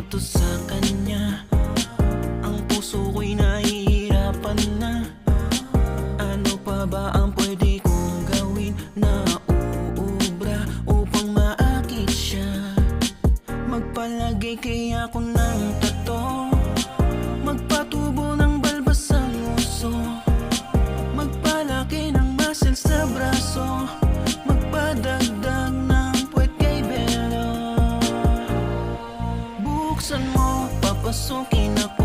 to sa kanya. Ang puso ko'y nahihirapan na. Ano pa ba ang pwede kong gawin na uubra upang maakit siya? Magpalagay kaya ako ng tato, magpatubo ng balbas ang uso, magpalaki ng muscle sa braso, magpadagdag ng puwet kay Belo. Buksan mo, papasukin ako